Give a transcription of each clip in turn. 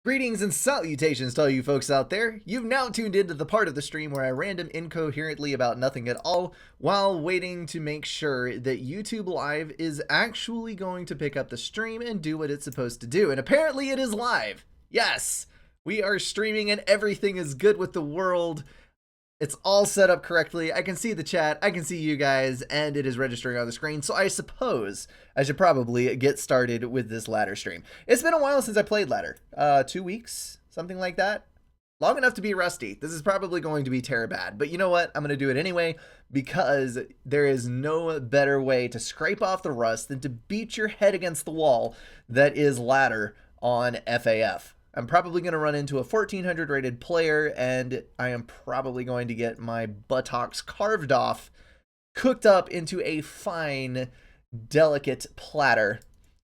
Greetings and salutations to all you folks out there. You've now tuned into the part of the stream where I random incoherently about nothing at all while waiting to make sure that YouTube Live is actually going to pick up the stream and do what it's supposed to do. And apparently it is live. Yes, we are streaming and everything is good with the world. It's all set up correctly. I can see the chat, I can see you guys, and it is registering on the screen. So I suppose I should probably get started with this ladder stream. It's been a while since I played ladder. 2 weeks, something like that. Long enough to be rusty. This is probably going to be bad, but you know what? I'm going to do it anyway because there is no better way to scrape off the rust than to beat your head against the wall that is ladder on FAF. I'm probably going to run into a 1400 rated player, and I am probably going to get my buttocks carved off, cooked up into a fine, delicate platter,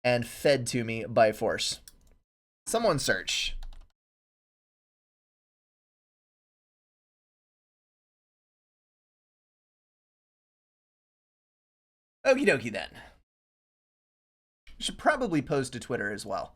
and fed to me by force. Someone search. Okie dokie then. Should probably post to Twitter as well.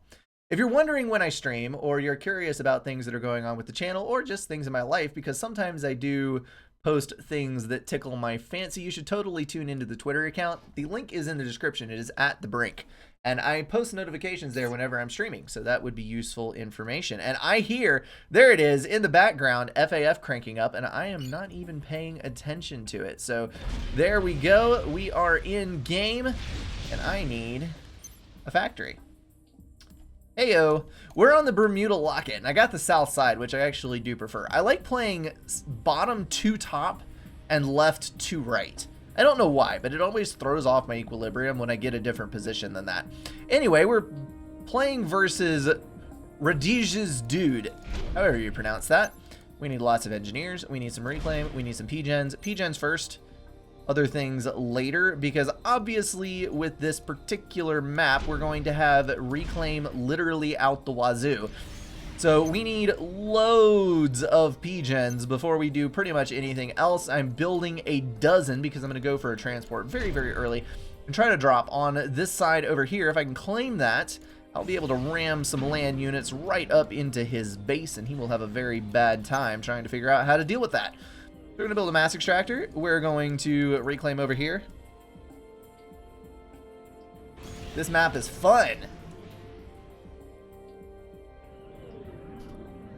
If you're wondering when I stream, or you're curious about things that are going on with the channel, or just things in my life, because sometimes I do post things that tickle my fancy, you should totally tune into the Twitter account. The link is in the description. It is at the brink. And I post notifications there whenever I'm streaming, so that would be useful information. And I hear, there it is, in the background, FAF cranking up, and I am not even paying attention to it. So there we go. We are in game, and I need a factory. Heyo, we're on the Bermuda Locket, and I got the south side, which I actually do prefer. I like playing bottom to top and left to right. I don't know why, but it always throws off my equilibrium when I get a different position than that. Anyway, we're playing versus Radij's Dude, however you pronounce that. We need lots of engineers, we need some reclaim, we need some P-gens. P-gens first, other things later, because obviously with this particular map we're going to have reclaim literally out the wazoo. So we need loads of P-gens before we do pretty much anything else. I'm building a dozen because I'm going to go for a transport very early and try to drop on this side over here. If I can claim that, I'll be able to ram some land units right up into his base, and he will have a very bad time trying to figure out how to deal with that. We're going to build a mass extractor. We're going to reclaim over here. This map is fun.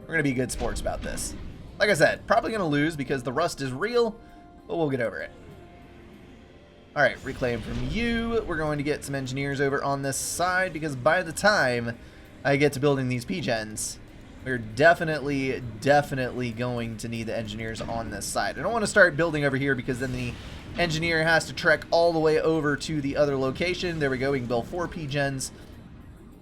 We're going to be good sports about this. Like I said, probably going to lose because the rust is real, but we'll get over it. Alright, reclaim from you. We're going to get some engineers over on this side because by the time I get to building these P-gens, we're definitely going to need the engineers on this side. I don't want to start building over here because then the engineer has to trek all the way over to the other location. There we go. We can build 4 P-gens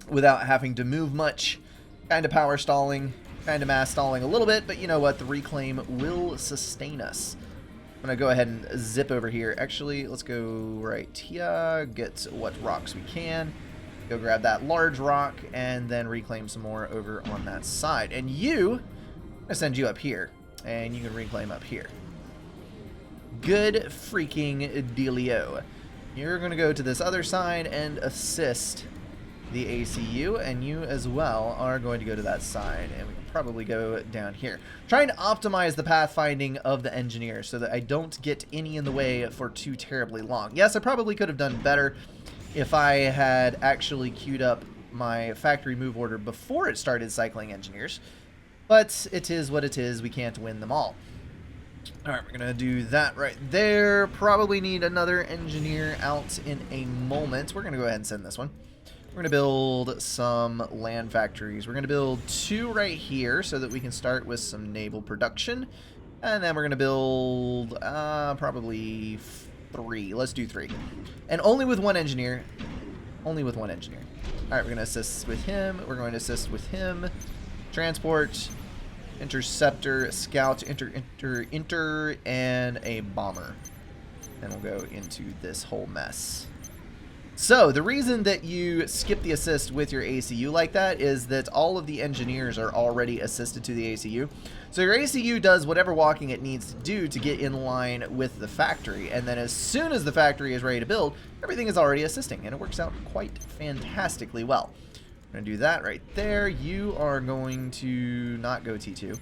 without having to move much. Kind of power stalling, kind of mass stalling a little bit, but you know what? The reclaim will sustain us. I'm going to go ahead and zip over here. Actually, let's go right here, get what rocks we can. Go grab that large rock and then reclaim some more over on that side. And you, I'm gonna send you up here and you can reclaim up here. Good freaking dealio. You're gonna go to this other side and assist the ACU, and you as well are going to go to that side, and we can probably go down here. Trying to optimize the pathfinding of the engineer so that I don't get any in the way for too terribly long. Yes, I probably could have done better if I had actually queued up my factory move order before it started cycling engineers. But it is what it is. We can't win them all. Alright, we're going to do that right there. Probably need another engineer out in a moment. We're going to go ahead and send this one. We're going to build some land factories. We're going to build 2 right here so that we can start with some naval production. And then we're going to build probably 3. Let's do 3. And only with 1 engineer. Only with 1 engineer. Alright, we're going to assist with him. We're going to assist with him. Transport, interceptor, scout, inter, and a bomber. Then we'll go into this whole mess. So, the reason that you skip the assist with your ACU like that is that all of the engineers are already assisted to the ACU. So your ACU does whatever walking it needs to do to get in line with the factory, and then as soon as the factory is ready to build, everything is already assisting, and it works out quite fantastically well. We're going to do that right there. You are going to not go T2.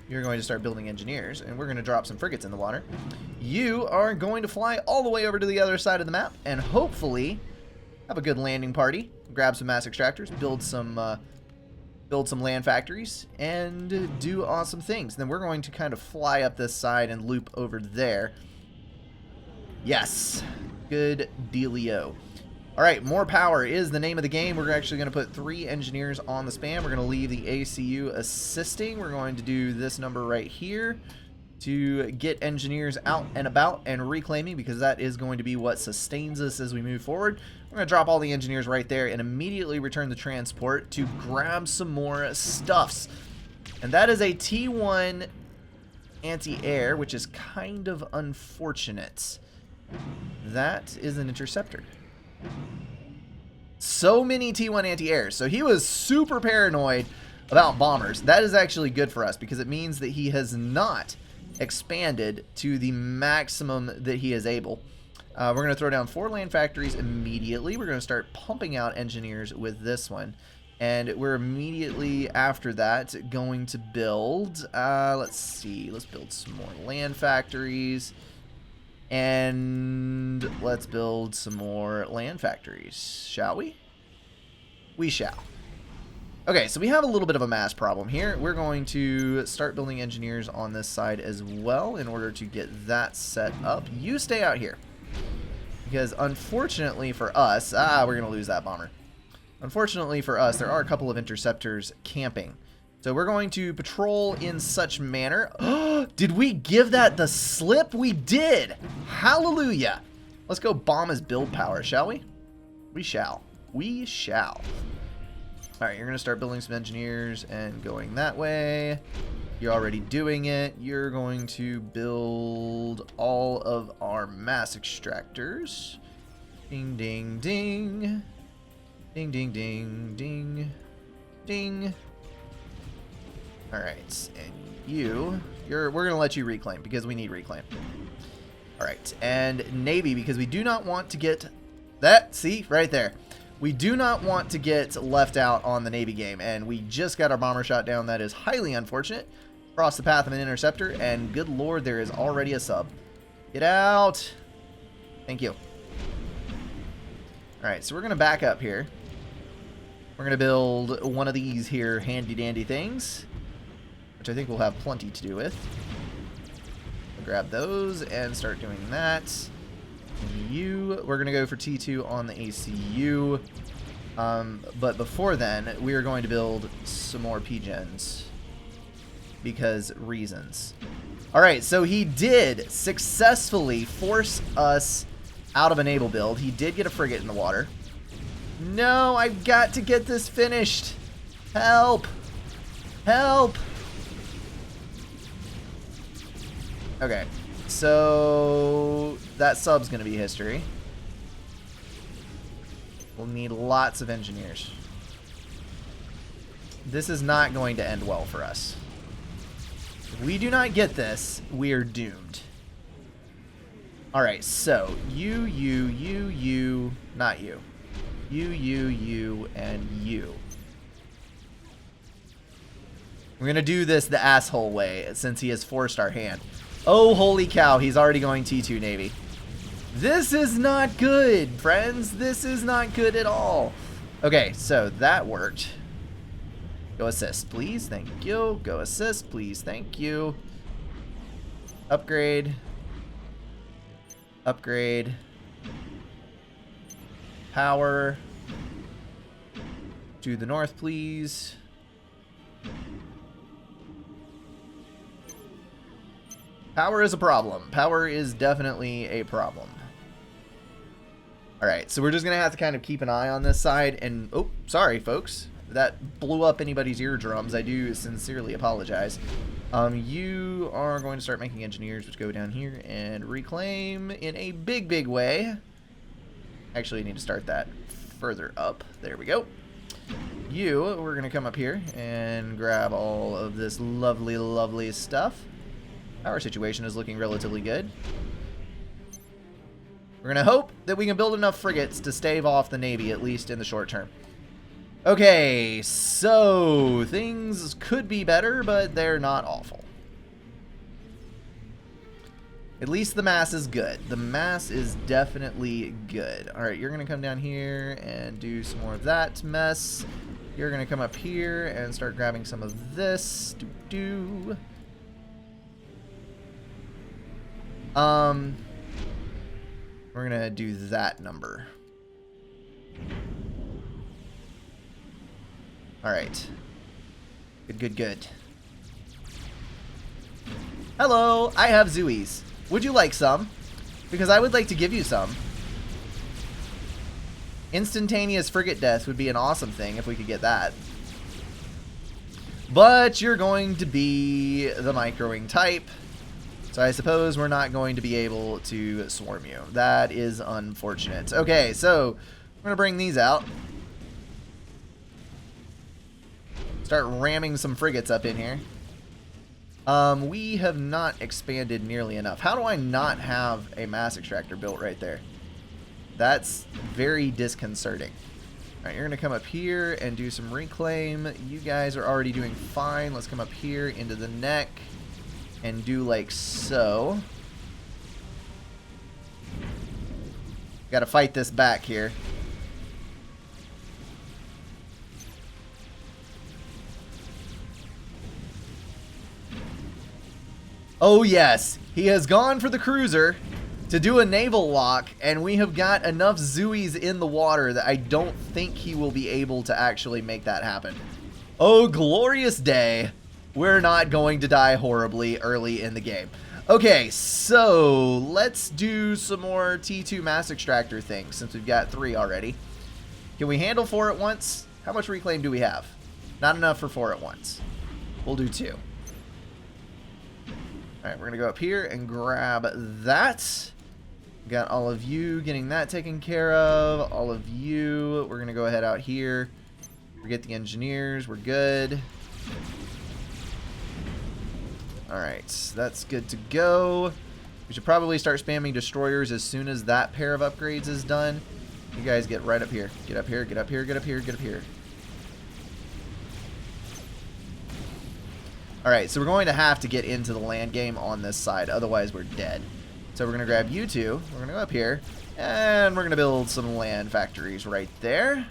You're going to start building engineers, and we're going to drop some frigates in the water. You are going to fly all the way over to the other side of the map, and hopefully have a good landing party. Grab some mass extractors, build some land factories, and do awesome things. Then we're going to kind of fly up this side and loop over there. Yes, good dealio. All right, more power is the name of the game. We're actually going to put 3 engineers on the span. We're going to leave the ACU assisting. We're going to do this number right here to get engineers out and about and reclaiming, because that is going to be what sustains us as we move forward. We're going to drop all the engineers right there and immediately return the transport to grab some more stuffs. And that is a T1 anti-air, which is kind of unfortunate. That is an interceptor. So many T1 anti-airs. So he was super paranoid about bombers. That is actually good for us, because it means that he has not expanded to the maximum that he is able. We're going to throw down 4 land factories immediately. We're going to start pumping out engineers with this one. And we're immediately after that going to build, let's see, let's build some more land factories. And let's build some more land factories, shall we? We shall. Okay, so we have a little bit of a mass problem here. We're going to start building engineers on this side as well in order to get that set up. You stay out here. Because unfortunately for us, we're going to lose that bomber. Unfortunately for us, there are a couple of interceptors camping. So we're going to patrol in such manner. Did we give that the slip? We did. Hallelujah. Let's go bomb his build power, shall we? We shall. We shall. All right, you're going to start building some engineers and going that way. You're already doing it. You're going to build all of our mass extractors. Ding, ding, ding. Ding, ding, ding, ding, ding. All right, and we're going to let you reclaim because we need reclaim. All right, and Navy, because we do not want to get that, see, right there. We do not want to get left out on the Navy game, and we just got our bomber shot down. That is highly unfortunate. Cross the path of an interceptor, and good lord, there is already a sub. Get out. Thank you. All right, so we're going to back up here. We're going to build one of these here handy-dandy things, which I think we'll have plenty to do with. We'll grab those and start doing that. And we're going to go for T2 on the ACU. But before then, we are going to build some more P-Gens. Because reasons. Alright, so he did successfully force us out of a naval build. He did get a frigate in the water. No, I've got to get this finished. Help! Help! Okay, so that sub's going to be history. We'll need lots of engineers. This is not going to end well for us. If we do not get this, we are doomed. Alright, so you, not you. You, and you. We're going to do this the asshole way since he has forced our hand. Oh, holy cow, he's already going T2 Navy. This is not good, friends. This is not good at all. Okay, so that worked. Go assist, please. Thank you. Go assist, please. Thank you. Upgrade. Upgrade. Power. To the north, please. Power is a problem. Power is definitely a problem. Alright, so we're just going to have to kind of keep an eye on this side. And, oh, sorry, folks. That blew up anybody's eardrums. I do sincerely apologize. You are going to start making engineers, which go down here and reclaim in a big, big way. Actually, I need to start that further up. There we go. We're going to come up here and grab all of this lovely, lovely stuff. Our situation is looking relatively good. We're going to hope that we can build enough frigates to stave off the Navy, at least in the short term. Okay, so things could be better, but they're not awful. At least the mass is good. The mass is definitely good. All right, you're going to come down here and do some more of that mess. You're going to come up here and start grabbing some of this. We're going to do that number. All right. Good, good, good. Hello, I have Zooies. Would you like some? Because I would like to give you some. Instantaneous frigate death would be an awesome thing if we could get that. But you're going to be the microwing type. So I suppose we're not going to be able to swarm you. That is unfortunate. Okay, so we're going to bring these out. Start ramming some frigates up in here. We have not expanded nearly enough. How do I not have a mass extractor built right there? That's very disconcerting. All right, you're going to come up here and do some reclaim. You guys are already doing fine. Let's come up here into the neck and do like so. Got to fight this back here. Oh yes, he has gone for the cruiser to do a naval lock, and we have got enough Zooies in the water that I don't think he will be able to actually make that happen. Oh, glorious day. We're not going to die horribly early in the game. Okay, so let's do some more T2 mass extractor things since we've got 3 already. Can we handle 4 at once? How much reclaim do we have? Not enough for 4 at once. We'll do 2. Alright, we're going to go up here and grab that. Got all of you getting that taken care of. All of you. We're going to go ahead out here. Forget the engineers. We're good. Alright, that's good to go. We should probably start spamming destroyers as soon as that pair of upgrades is done. You guys get right up here. Get up here, get up here, get up here, get up here. Alright, so we're going to have to get into the land game on this side, otherwise we're dead. So we're going to grab you two, we're going to go up here, and we're going to build some land factories right there.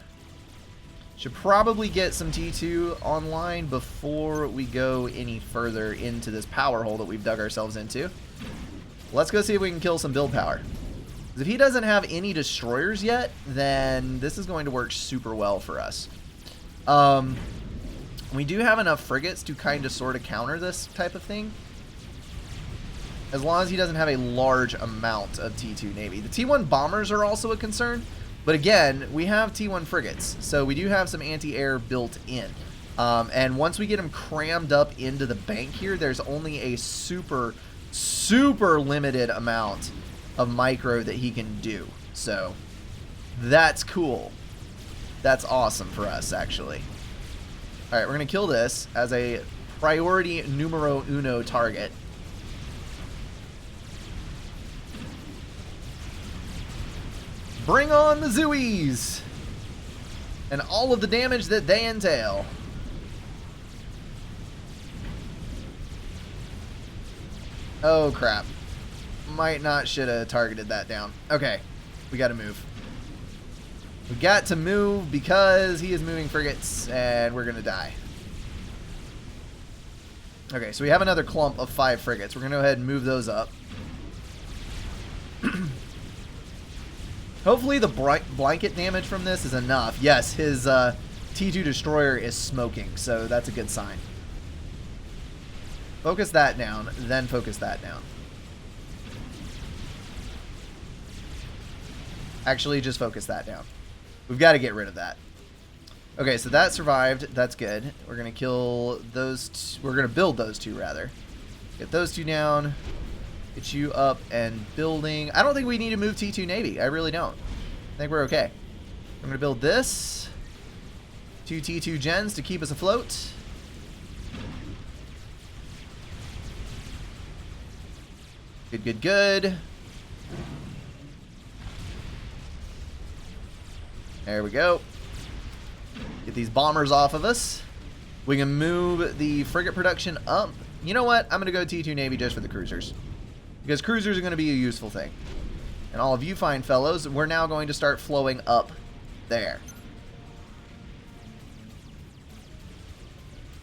Should probably get some T2 online before we go any further into this power hole that we've dug ourselves into. Let's go see if we can kill some build power. If he doesn't have any destroyers yet, then this is going to work super well for us. We do have enough frigates to kind of sort of counter this type of thing. As long as he doesn't have a large amount of T2 Navy. The T1 bombers are also a concern. But again, we have T1 frigates. So we do have some anti-air built in. And once we get them crammed up into the bank here, there's only a super, super limited amount of micro that he can do. So that's cool. That's awesome for us, actually. Alright, we're going to kill this as a priority numero uno target. Bring on the Zooies! And all of the damage that they entail. Oh crap. Might not should have targeted that down. Okay, we gotta move. We got to move because he is moving frigates and we're gonna die. Okay, so we have another clump of 5 frigates. We're gonna go ahead and move those up. Hopefully the blanket damage from this is enough. Yes, his T2 destroyer is smoking, so that's a good sign. Focus that down, then focus that down. Actually, just focus that down. We've got to get rid of that. Okay, so that survived. That's good. We're going to kill those we're going to build those 2, rather. Get those 2 down. Get you up and building. I don't think we need to move T2 Navy. I really don't. I think we're okay. I'm going to build this. 2 T2 gens to keep us afloat. Good, good, good. There we go. Get these bombers off of us. We can move the frigate production up. You know what? I'm going to go T2 Navy just for the cruisers. Because cruisers are going to be a useful thing. And all of you fine fellows, we're now going to start flowing up there.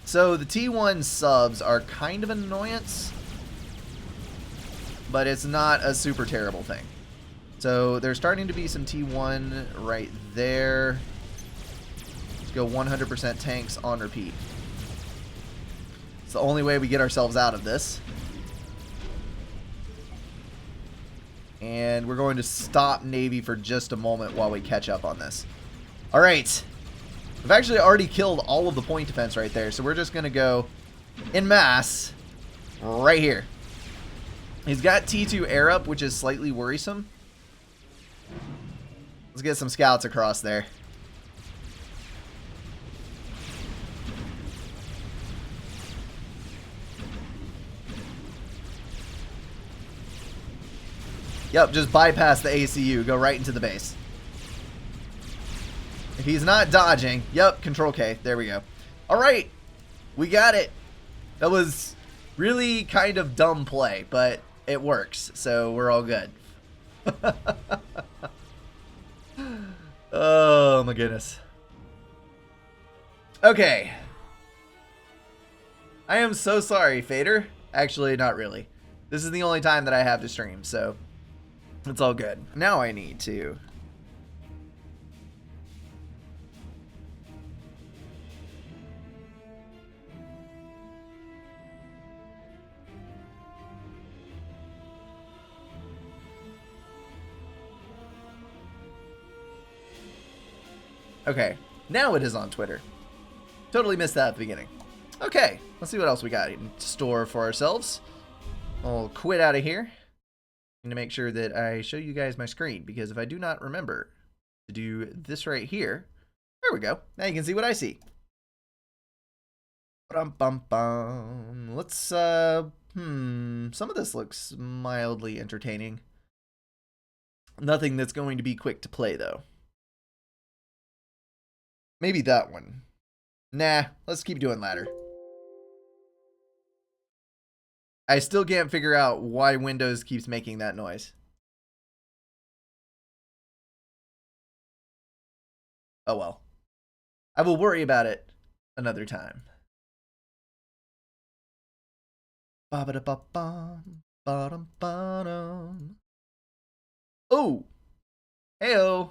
So the T1 subs are kind of an annoyance, but it's not a super terrible thing. So there's starting to be some T1 right there. Let's go 100% tanks on repeat. It's the only way we get ourselves out of this. And we're going to stop Navy for just a moment while we catch up on this. All right. We've actually already killed all of the point defense right there, so we're just going to go en masse right here. He's got T2 air up, which is slightly worrisome. Let's get some scouts across there. Yep, just bypass the ACU. Go right into the base. If he's not dodging, yep, Control K. There we go. All right, we got it. That was really kind of dumb play, but it works, so we're all good. Oh my goodness. Okay. I am so sorry, Fader. Actually, not really. This is the only time that I have to stream, so it's all good. Now I need to okay, now it is on Twitter. Totally missed that at the beginning. Okay, let's see what else we got in store for ourselves. I'll quit out of here. I'm going to make sure that I show you guys my screen, because if I do not remember to do this right here, there we go. Now you can see what I see. Let's, some of this looks mildly entertaining. Nothing that's going to be quick to play, though. Maybe that one. Nah, let's keep doing ladder. I still can't figure out why Windows keeps making that noise. Oh well. I will worry about it another time. Oh! Heyo!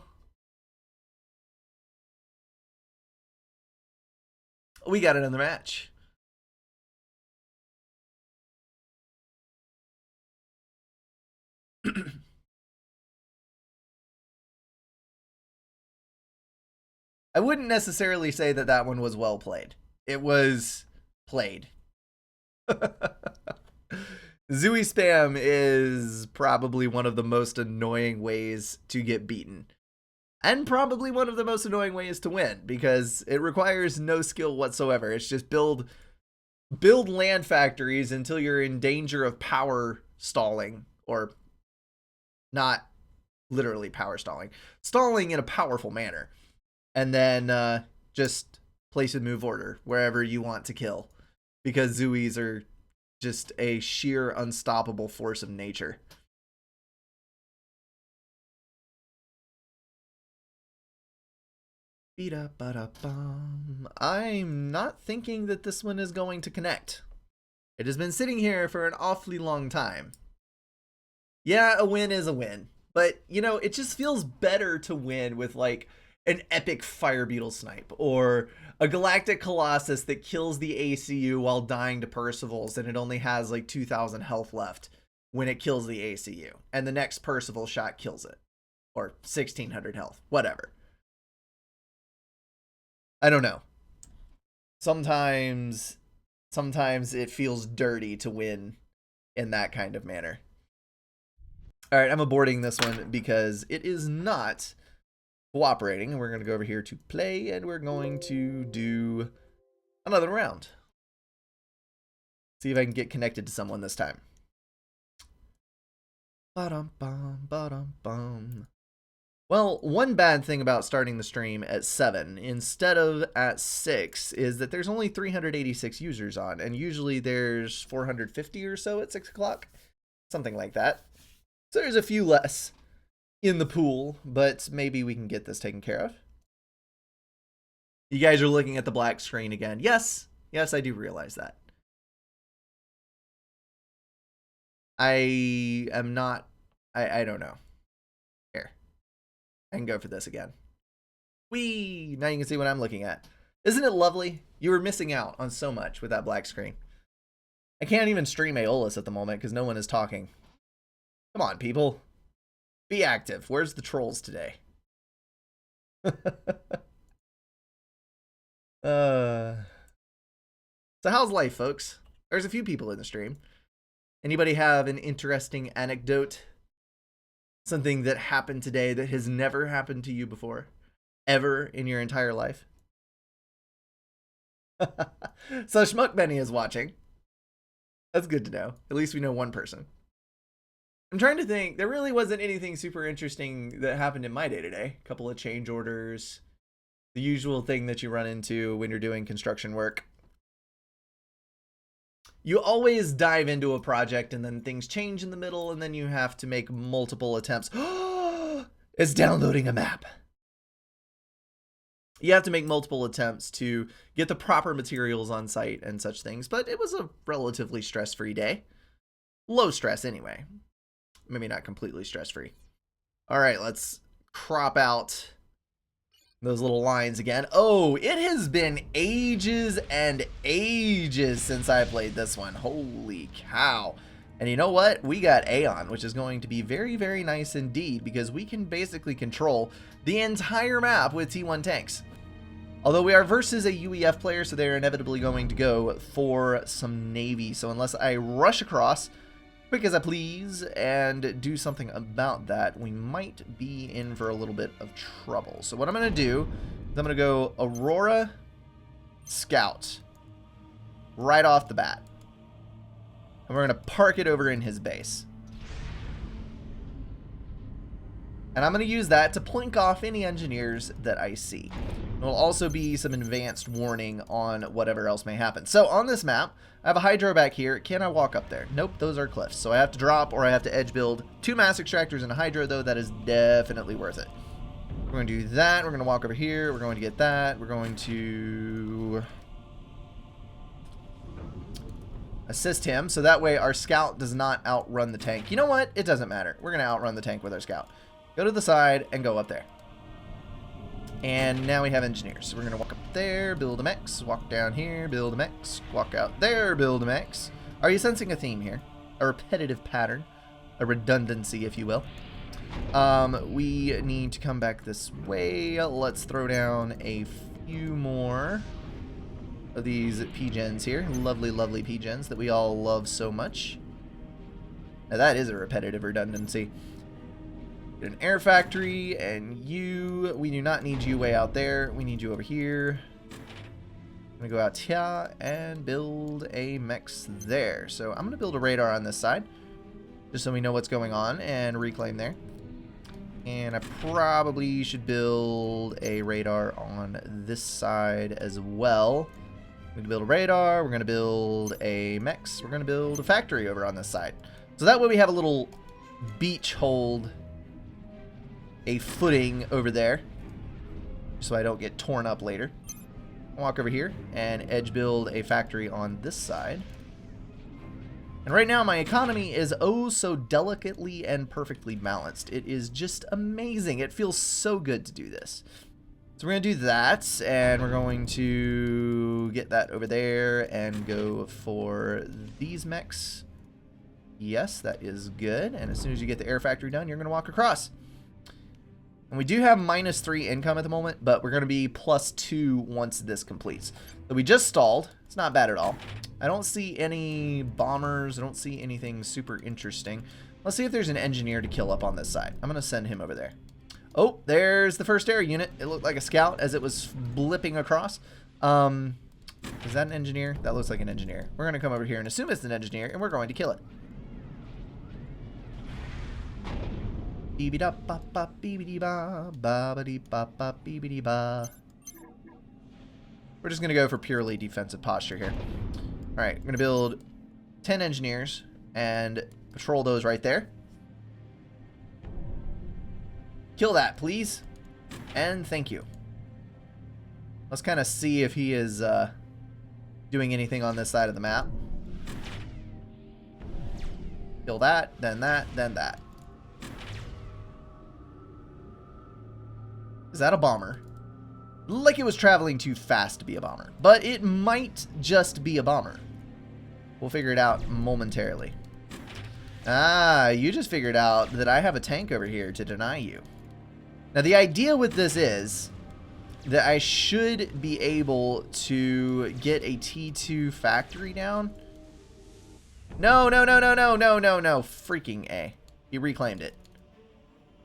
We got another match. I wouldn't necessarily say that that one was well played. It was played. Zooey spam is probably one of the most annoying ways to get beaten. And probably one of the most annoying ways to win, because it requires no skill whatsoever. It's just build land factories until you're in danger of power stalling, or not literally power stalling, stalling in a powerful manner. And then just place a move order wherever you want to kill, because Zooies are just a sheer unstoppable force of nature. I'm not thinking that this one is going to connect. It has been sitting here for an awfully long time. Yeah, a win is a win, but you know, it just feels better to win with like an epic Fire Beetle snipe, or a Galactic Colossus that kills the ACU while dying to Percivals, and it only has like 2,000 health left when it kills the ACU, and the next Percival shot kills it, or 1,600 health, whatever. I don't know. Sometimes it feels dirty to win in that kind of manner. All right, I'm aborting this one because it is not cooperating. And we're going to go over here to play, and we're going to do another round. See if I can get connected to someone this time. Ba-dum-bum, ba-dum-bum. Well, one bad thing about starting the stream at 7 instead of at 6 is that there's only 386 users on, and usually there's 450 or so at 6 o'clock. Something like that. So there's a few less in the pool, but maybe we can get this taken care of. You guys are looking at the black screen again. Yes, I do realize that. I am not, I don't know. Here. I can go for this again. Whee! Now you can see what I'm looking at. Isn't it lovely? You were missing out on so much with that black screen. I can't even stream Aeolus at the moment because no one is talking. Come on, people. Be active. Where's the trolls today? So how's life, folks? There's a few people in the stream. Anybody have an interesting anecdote? Something that happened today that has never happened to you before? Ever in your entire life? So Schmuck Benny is watching. That's good to know. At least we know one person. I'm trying to think. There really wasn't anything super interesting that happened in my day today. A couple of change orders. The usual thing that you run into when you're doing construction work. You always dive into a project and then things change in the middle and then you have to make multiple attempts. It's downloading a map. You have to make multiple attempts to get the proper materials on site and such things, but it was a relatively stress-free day. Low stress anyway. Maybe not completely stress-free. All right, let's crop out those little lines again. Oh, it has been ages and ages since I played this one. Holy cow. And you know what? We got Aeon, which is going to be very, very nice indeed because we can basically control the entire map with T1 tanks. Although we are versus a UEF player, so they're inevitably going to go for some Navy. So unless I rush across quick as I please and do something about that, we might be in for a little bit of trouble. So what I'm going to do is I'm going to go Aurora Scout right off the bat. And we're going to park it over in his base. And I'm going to use that to plink off any engineers that I see. There'll also be some advanced warning on whatever else may happen. So on this map, I have a hydro back here. Can I walk up there? Nope, those are cliffs. So I have to drop or I have to edge build 2 mass extractors and a hydro, though. That is definitely worth it. We're going to do that. We're going to walk over here. We're going to get that. We're going to assist him. So that way our scout does not outrun the tank. You know what? It doesn't matter. We're going to outrun the tank with our scout. Go to the side and go up there. And now we have engineers. So we're going to walk up there, build a mechs, walk down here, build a mechs, walk out there, build a mechs. Are you sensing a theme here? A repetitive pattern, a redundancy, if you will. We need to come back this way. Let's throw down a few more of these P-gens here. Lovely, lovely P-gens that we all love so much. Now that is a repetitive redundancy. Get an air factory, and you, we do not need you way out there. We need you over here. I'm going to go out here and build a mechs there. So I'm going to build a radar on this side, just so we know what's going on, and reclaim there. And I probably should build a radar on this side as well. We're going to build a radar, we're going to build a mechs, we're going to build a factory over on this side. So that way we have a little beach hold, a footing over there, so I don't get torn up later. I'll walk over here and edge build a factory on this side. And right now my economy is oh so delicately and perfectly balanced. It is just amazing. It feels so good to do this. So we're going to do that, and we're going to get that over there and go for these mechs. Yes, that is good. And as soon as you get the air factory done, you're going to walk across. And we do have -3 income at the moment, but we're going to be +2 once this completes. So we just stalled. It's not bad at all. I don't see any bombers. I don't see anything super interesting. Let's see if there's an engineer to kill up on this side. I'm going to send him over there. Oh, there's the first air unit. It looked like a scout as it was blipping across. Is that an engineer? That looks like an engineer. We're going to come over here and assume it's an engineer, and we're going to kill it. Beebida ba ba beebidi ba ba ba dee ba ba beebidi ba. We're just gonna go for purely defensive posture here. All right, I'm gonna build 10 engineers and patrol those right there. Kill that, please, and thank you. Let's kind of see if he is doing anything on this side of the map. Kill that, then that, then that. Is that a bomber? Like it was traveling too fast to be a bomber. But it might just be a bomber. We'll figure it out momentarily. Ah, you just figured out that I have a tank over here to deny you. Now the idea with this is that I should be able to get a T2 factory down. No, no, no, no, no, no, no, no. Freaking A. He reclaimed it.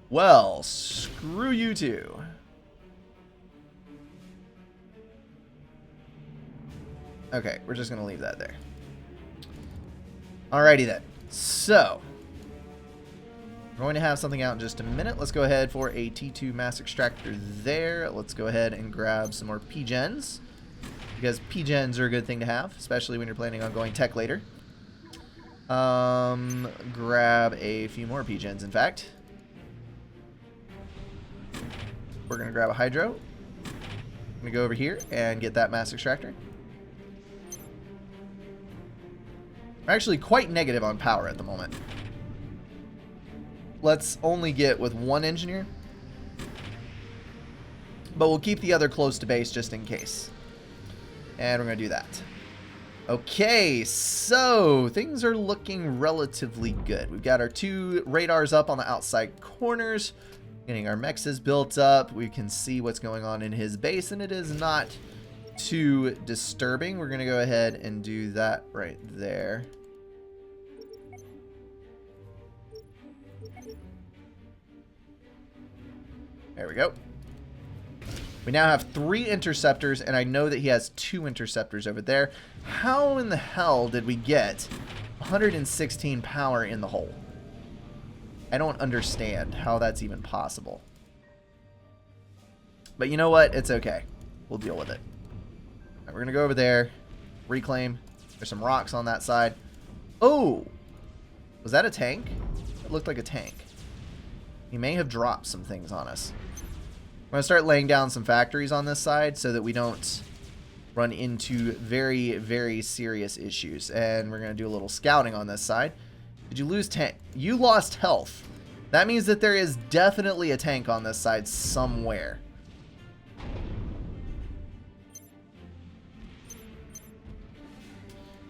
Well, screw you too. Okay, we're just going to leave that there. Alrighty then. So, we're going to have something out in just a minute. Let's go ahead for a T2 mass extractor there. Let's go ahead and grab some more P-Gens, because P-Gens are a good thing to have, especially when you're planning on going tech later. Grab a few more P-Gens, in fact. We're going to grab a Hydro. I'm going to go over here and get that mass extractor. I'm actually quite negative on power at the moment. Let's only get with one engineer. But we'll keep the other close to base just in case. And we're going to do that. Okay, so things are looking relatively good. We've got our 2 radars up on the outside corners. Getting our mexes built up. We can see what's going on in his base, and it is not too disturbing. We're going to go ahead and do that right there. There we go. We now have 3 interceptors, and I know that he has 2 interceptors over there. How in the hell did we get 116 power in the hole? I don't understand how that's even possible. But you know what? It's okay. We'll deal with it. All right, we're going to go over there. Reclaim. There's some rocks on that side. Oh! Was that a tank? It looked like a tank. He may have dropped some things on us. I'm going to start laying down some factories on this side so that we don't run into very, very serious issues. And we're going to do a little scouting on this side. Did you lose tank? You lost health. That means that there is definitely a tank on this side somewhere.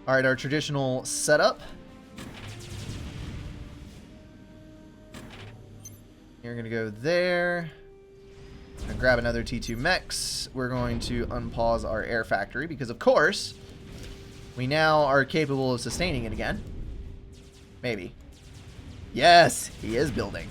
All right, our traditional setup. You're going to go there. And grab another T2 mechs. We're going to unpause our air factory because, of course, we now are capable of sustaining it again. Maybe. Yes, he is building.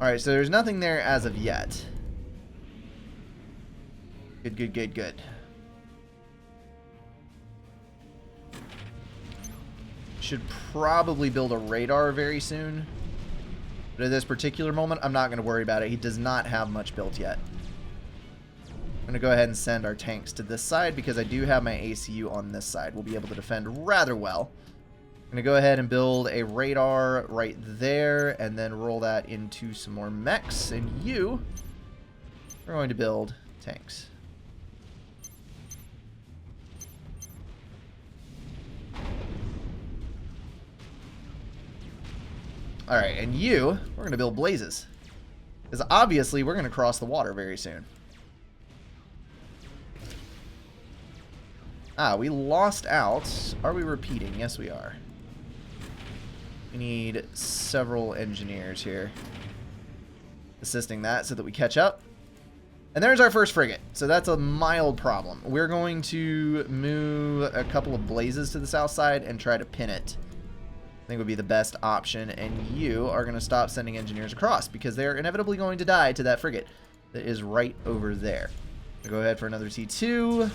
Alright, so there's nothing there as of yet. Good, good, good, good. Should probably build a radar very soon. But at this particular moment, I'm not going to worry about it. He does not have much built yet. I'm going to go ahead and send our tanks to this side because I do have my ACU on this side. We'll be able to defend rather well. I'm going to go ahead and build a radar right there and then roll that into some more mechs. And you are going to build tanks. Alright, and you, we're going to build blazes. Because obviously we're going to cross the water very soon. Ah, we lost out. Are we repeating? Yes, we are. We need several engineers here assisting that so that we catch up. And there's our first frigate. So that's a mild problem. We're going to move a couple of blazes to the south side and try to pin it. I think would be the best option. And you are going to stop sending engineers across because they're inevitably going to die to that frigate. that is right over there. I'll go ahead for another T2.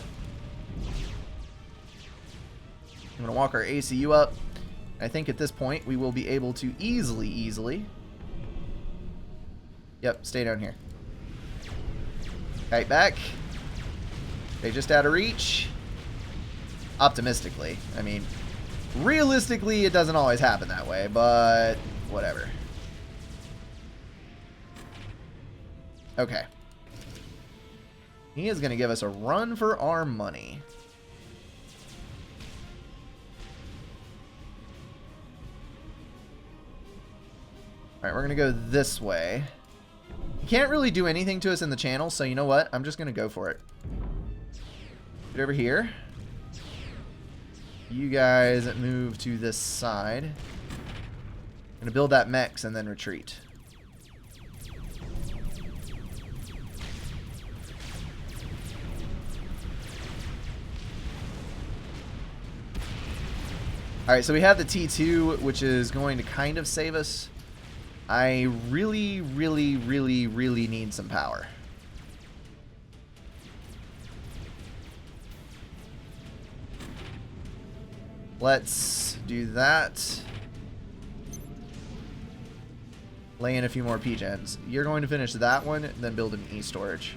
I'm going to walk our ACU up. I think at this point we will be able to easily... Yep, stay down here. Kite back. Okay, just out of reach. Optimistically. I mean, realistically, it doesn't always happen that way, but whatever. Okay. He is going to give us a run for our money. Alright, we're going to go this way. He can't really do anything to us in the channel, so you know what? I'm just going to go for it. Get over here. You guys move to this side. I'm going to build that mechs and then retreat. Alright, so we have the T2, which is going to kind of save us. I really need some power. Let's do that. Lay in a few more P-gens. You're going to finish that one, then build an E-storage.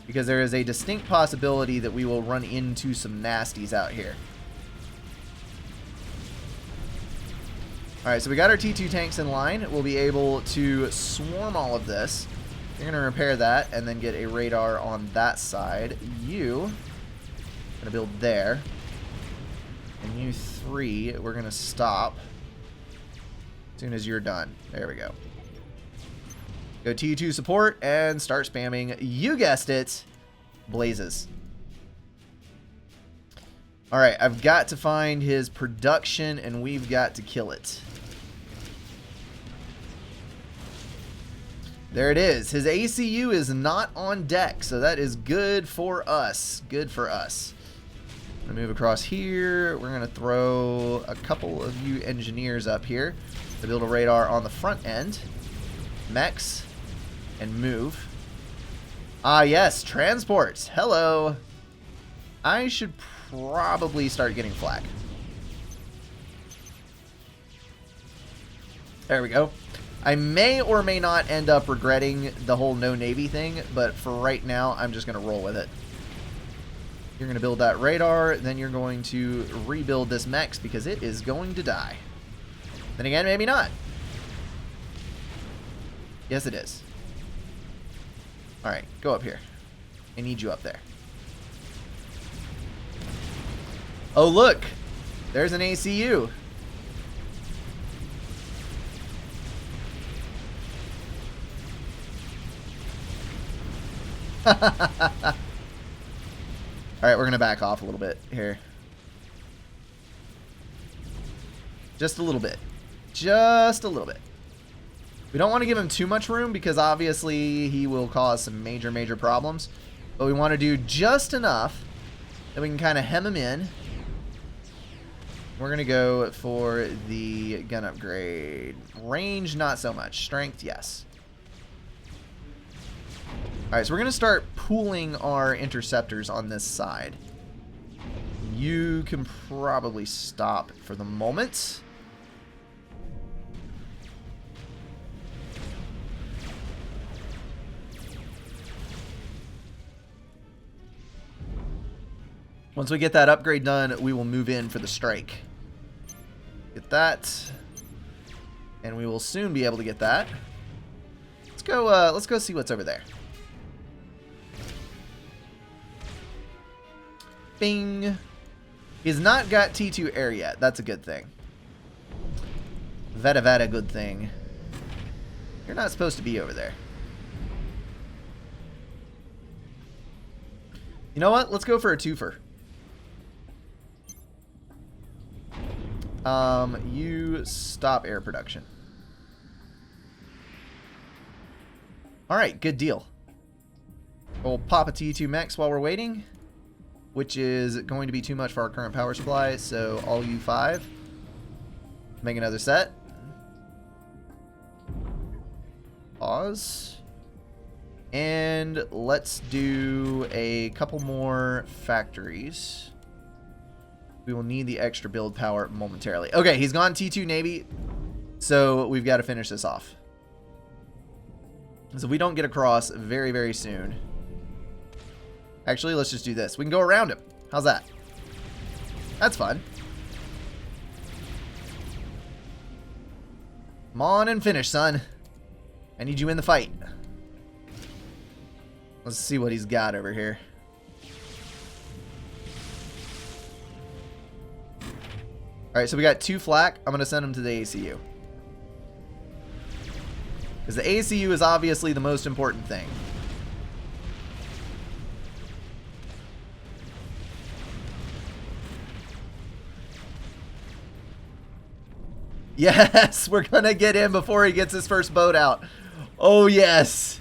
Because there is a distinct possibility that we will run into some nasties out here. Alright, so we got our T2 tanks in line. We'll be able to swarm all of this. You're going to repair that and then get a radar on that side. You going to build there. And you three, we're going to stop as soon as you're done. There we go. Go T2 support and start spamming, you guessed it, blazes. Alright, I've got to find his production and we've got to kill it. There it is. His ACU is not on deck, so that is good for us. Good for us. I'm gonna move across here. We're gonna throw a couple of you engineers up here to build a radar on the front end. Mechs and move. Ah, yes, transport. Hello. I should probably start getting flak. There we go. I may or may not end up regretting the whole no Navy thing, but for right now, I'm just going to roll with it. You're going to build that radar, then you're going to rebuild this mechs because it is going to die. Then again, maybe not. Yes, it is. Alright, go up here. I need you up there. Oh, look! There's an ACU. Alright, we're going to back off a little bit here. Just a little bit. Just a little bit. We don't want to give him too much room because obviously he will cause some major problems. But we want to do just enough that we can kind of hem him in. We're going to go for the gun upgrade. Range, not so much. Strength, yes. Alright, so we're going to start pooling our interceptors on this side. You can probably stop for the moment. Once we get that upgrade done, we will move in for the strike. Get that. And we will soon be able to get that. Let's go see what's over there. Bing. He's not got T2 air yet. That's a good thing. Veta good thing. You're not supposed to be over there. You know what? Let's go for a twofer. You stop air production. Alright, good deal. We'll pop a T2 mechs while we're waiting, which is going to be too much for our current power supply, so all you 5, make another set. Pause. And let's do a couple more factories. We will need the extra build power momentarily. Okay, he's gone T2 Navy, so we've got to finish this off. So we don't get across very, very soon. Actually, let's just do this. We can go around him. How's that? That's fun. Come on and finish, son. I need you in the fight. Let's see what he's got over here. Alright, so we got 2 flak. I'm going to send him to the ACU. Because the ACU is obviously the most important thing. Yes, we're going to get in before he gets his first boat out. Oh, yes.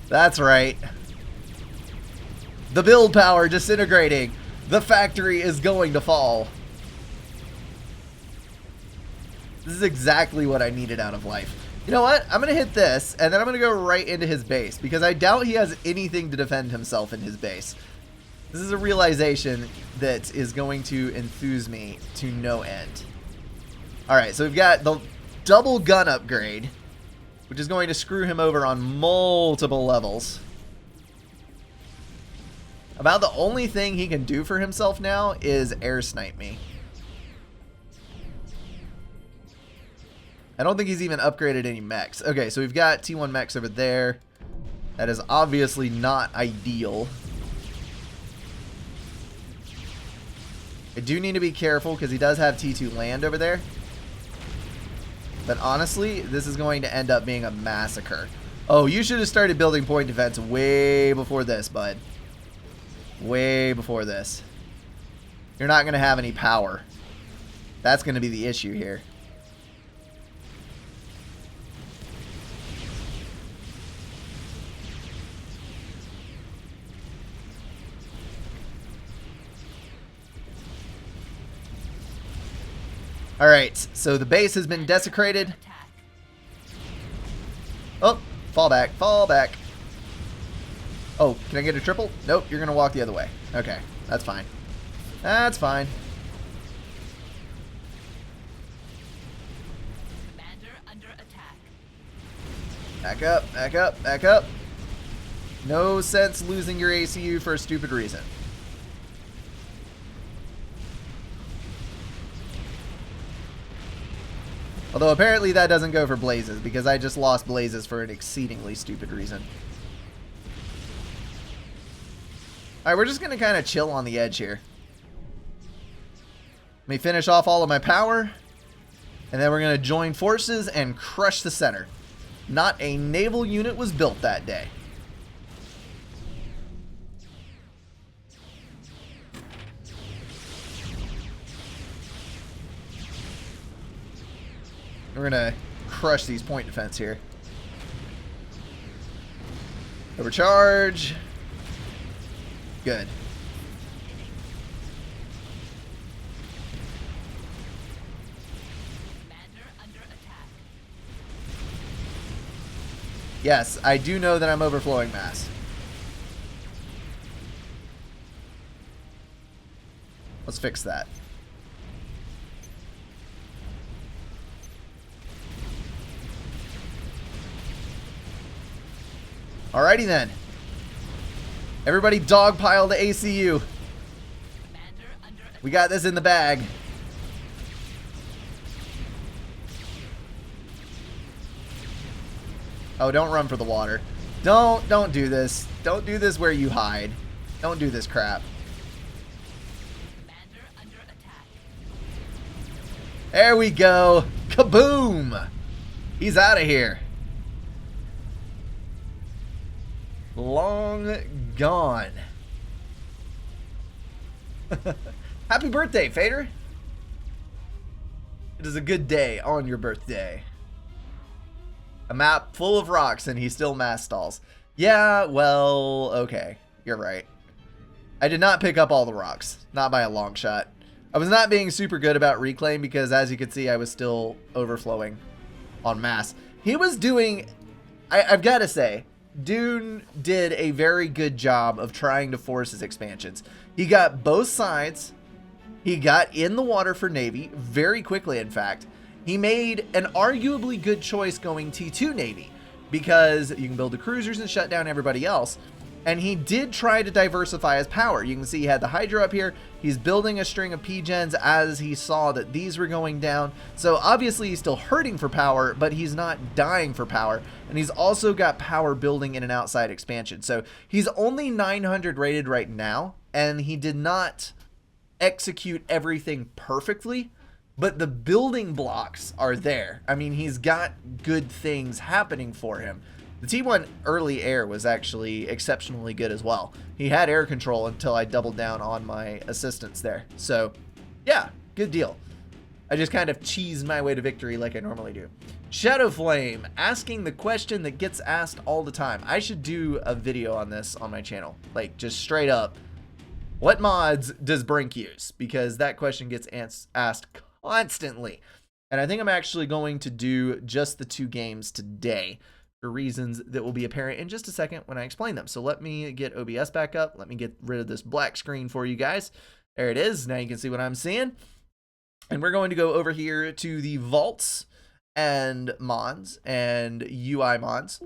That's right. The build power disintegrating. The factory is going to fall. This is exactly what I needed out of life. You know what? I'm going to hit this, and then I'm going to go right into his base, because I doubt he has anything to defend himself in his base. This is a realization that is going to enthuse me to no end. Alright, so we've got the double gun upgrade, which is going to screw him over on multiple levels. About the only thing he can do for himself now is air snipe me. I don't think he's even upgraded any mechs. Okay, so we've got T1 mechs over there. That is obviously not ideal. I do need to be careful because he does have T2 land over there. But honestly, this is going to end up being a massacre. Oh, you should have started building point defense way before this, bud. Way before this. You're not going to have any power. That's going to be the issue here. Alright, so the base has been desecrated. Oh, fall back, fall back. Oh, can I get a triple? Nope, you're going to walk the other way. Okay, that's fine. That's fine. Commander under attack. Back up, back up, back up. No sense losing your ACU for a stupid reason. Although apparently that doesn't go for Blazes, because I just lost Blazes for an exceedingly stupid reason. Alright, we're just going to kind of chill on the edge here. Let me finish off all of my power. And then we're going to join forces and crush the center. Not a naval unit was built that day. We're going to crush these point defense here. Overcharge. Good. Commander under attack. Yes, I do know that I'm overflowing mass. Let's fix that. Alrighty then. Everybody dogpile the ACU. We got this in the bag. Oh, don't run for the water. Don't do this. Don't do this where you hide. Don't do this crap. Commander under attack. There we go. Kaboom! He's out of here. Long gone. Happy birthday, Fader. It is a good day on your birthday. A map full of rocks and he still mass stalls. Yeah, well, okay. You're right. I did not pick up all the rocks. Not by a long shot. I was not being super good about reclaim because, as you can see, I was still overflowing on mass. He was doing... I've got to say, Dune did a very good job of trying to force his expansions. He got both sides. He got in the water for Navy very quickly, in fact. He made an arguably good choice going T2 Navy because you can build the cruisers and shut down everybody else. And he did try to diversify his power. You can see he had the Hydra up here. He's building a string of P-Gens as he saw that these were going down. So obviously he's still hurting for power, but he's not dying for power. And he's also got power building in an outside expansion. So he's only 900 rated right now, and he did not execute everything perfectly, but the building blocks are there. I mean, he's got good things happening for him. The T1 early air was actually exceptionally good as well. He had air control until I doubled down on my assistance there. So, yeah, good deal. I just kind of cheesed my way to victory like I normally do. Shadow Flame, asking the question that gets asked all the time. I should do a video on this on my channel. Like, just straight up, what mods does Brink use? Because that question gets asked constantly. And I think I'm actually going to do just the 2 games today, for reasons that will be apparent in just a second when I explain them. So let me get OBS back up. Let me get rid of this black screen for you guys. There it is. Now you can see what I'm seeing. And we're going to go over here to the vaults and mods and UI mods.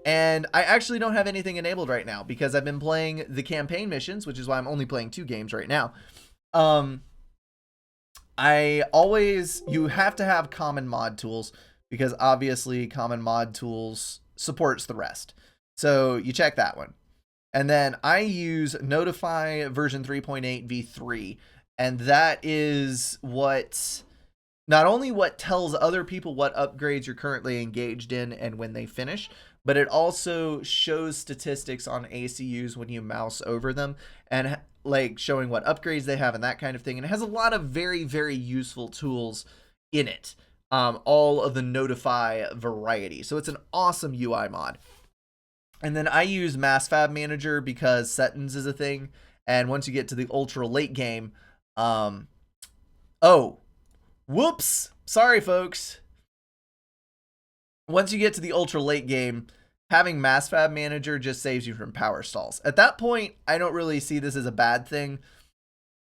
And I actually don't have anything enabled right now because I've been playing the campaign missions, which is why I'm only playing 2 games right now. You have to have common mod tools, because obviously common mod tools supports the rest. So you check that one. And then I use Notify version 3.8 v3. And that is what, not only what tells other people what upgrades you're currently engaged in and when they finish, but it also shows statistics on ACUs when you mouse over them, and like showing what upgrades they have and that kind of thing. And it has a lot of very, very useful tools in it. All of the Notify variety. So it's an awesome UI mod. And then I use MassFab Manager because settings is a thing. And once you get to the ultra late game, oh, whoops. Sorry, folks. Once you get to the ultra late game, having MassFab Manager just saves you from power stalls. At that point, I don't really see this as a bad thing.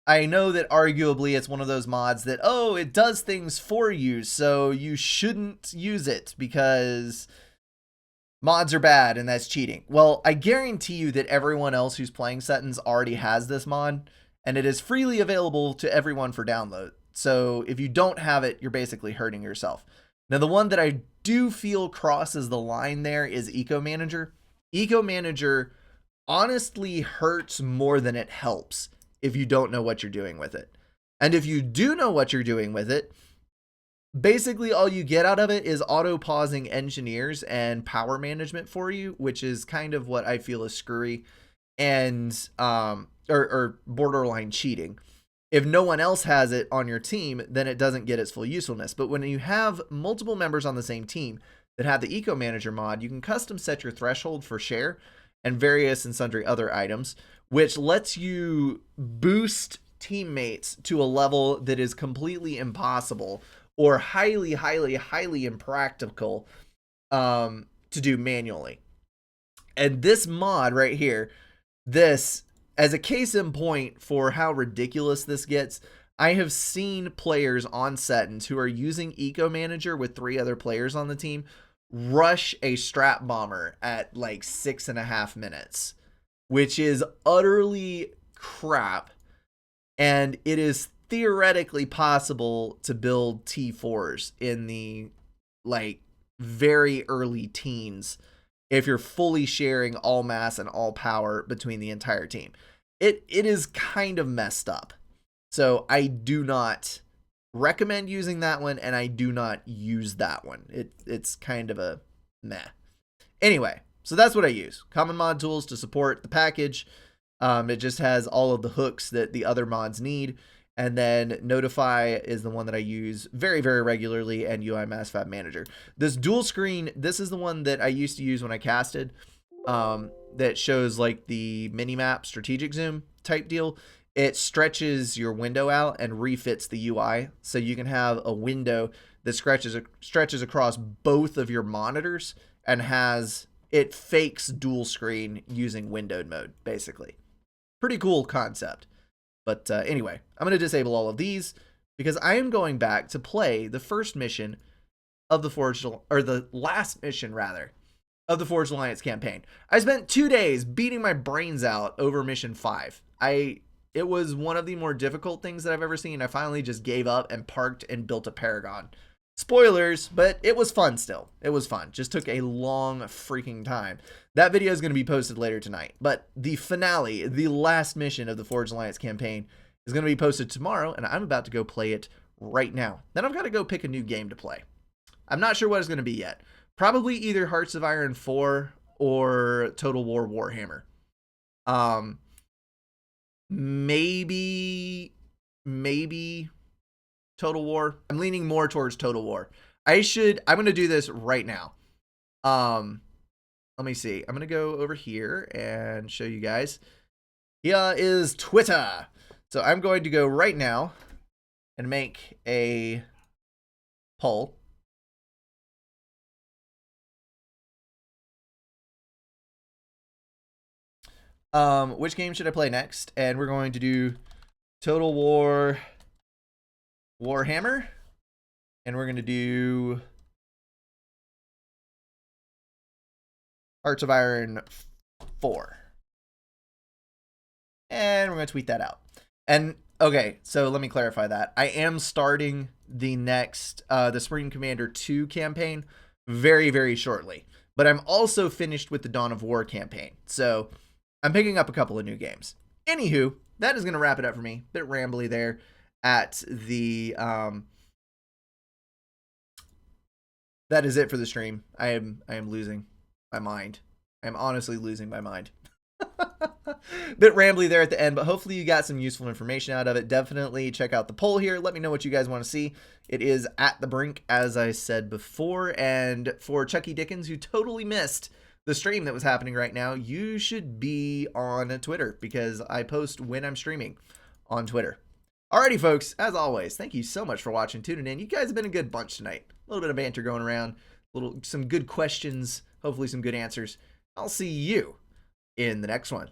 I know that arguably it's one of those mods that, oh, it does things for you, so you shouldn't use it because mods are bad and that's cheating. Well, I guarantee you that everyone else who's playing Settins already has this mod, and it is freely available to everyone for download. So if you don't have it, you're basically hurting yourself. Now, the one that I do feel crosses the line there is Eco Manager. Eco Manager honestly hurts more than it helps if you don't know what you're doing with it. And if you do know what you're doing with it, basically all you get out of it is auto pausing engineers and power management for you, which is kind of what I feel is screwy and or borderline cheating. If no one else has it on your team, then it doesn't get its full usefulness. But when you have multiple members on the same team that have the Eco Manager mod, you can custom set your threshold for share and various and sundry other items, which lets you boost teammates to a level that is completely impossible or highly, highly, highly impractical to do manually. And this mod right here, this, as a case in point for how ridiculous this gets, I have seen players on Settins who are using Eco Manager with 3 other players on the team rush a strap bomber at like 6.5 minutes, which is utterly crap. And it is theoretically possible to build T4s in the like very early teens if you're fully sharing all mass and all power between the entire team. It is kind of messed up. So I do not recommend using that one, and I do not use that one. It's kind of a meh. Anyway, so that's what I use. Common mod tools to support the package. It just has all of the hooks that the other mods need. And then Notify is the one that I use very, very regularly, and UI MassFab Manager. This dual screen, this is the one that I used to use when I casted, that shows like the mini-map strategic zoom type deal. It stretches your window out and refits the UI, so you can have a window that stretches across both of your monitors and has it fakes dual screen using windowed mode, basically. Pretty cool concept. But anyway, I'm going to disable all of these because I am going back to play the first mission of the Forged, or the last mission rather, of the Forged Alliance campaign. I spent 2 days beating my brains out over mission 5. It was one of the more difficult things that I've ever seen. I finally just gave up and parked and built a Paragon. Spoilers, but it was fun still. It was fun. Just took a long freaking time. That video is going to be posted later tonight. But the finale, the last mission of the Forged Alliance campaign, is going to be posted tomorrow, and I'm about to go play it right now. Then I've got to go pick a new game to play. I'm not sure what it's going to be yet. Probably either Hearts of Iron 4 or Total War Warhammer. Maybe Total War. I'm leaning more towards Total War. I'm going to do this right now. Let me see. I'm going to go over here and show you guys. Here is Twitter. So I'm going to go right now and make a poll. Which game should I play next? And we're going to do Total War Warhammer, and we're going to do Hearts of Iron 4. And we're going to tweet that out. And okay, so let me clarify that. I am starting the next the Supreme Commander 2 campaign very, very shortly. But I'm also finished with the Dawn of War campaign. So I'm picking up a couple of new games. Anywho, that is going to wrap it up for me. Bit rambly there at the that is it for the stream. I am losing my mind. I'm honestly losing my mind. Bit rambly there at the end, but hopefully you got some useful information out of it. Definitely check out the poll here. Let me know what you guys want to see. It is at the brink, as I said before. And for Chucky Dickens, who totally missed the stream that was happening right now, you should be on Twitter because I post when I'm streaming on Twitter. Alrighty, folks, as always, thank you so much for watching, tuning in. You guys have been a good bunch tonight. A little bit of banter going around, some good questions, hopefully some good answers. I'll see you in the next one.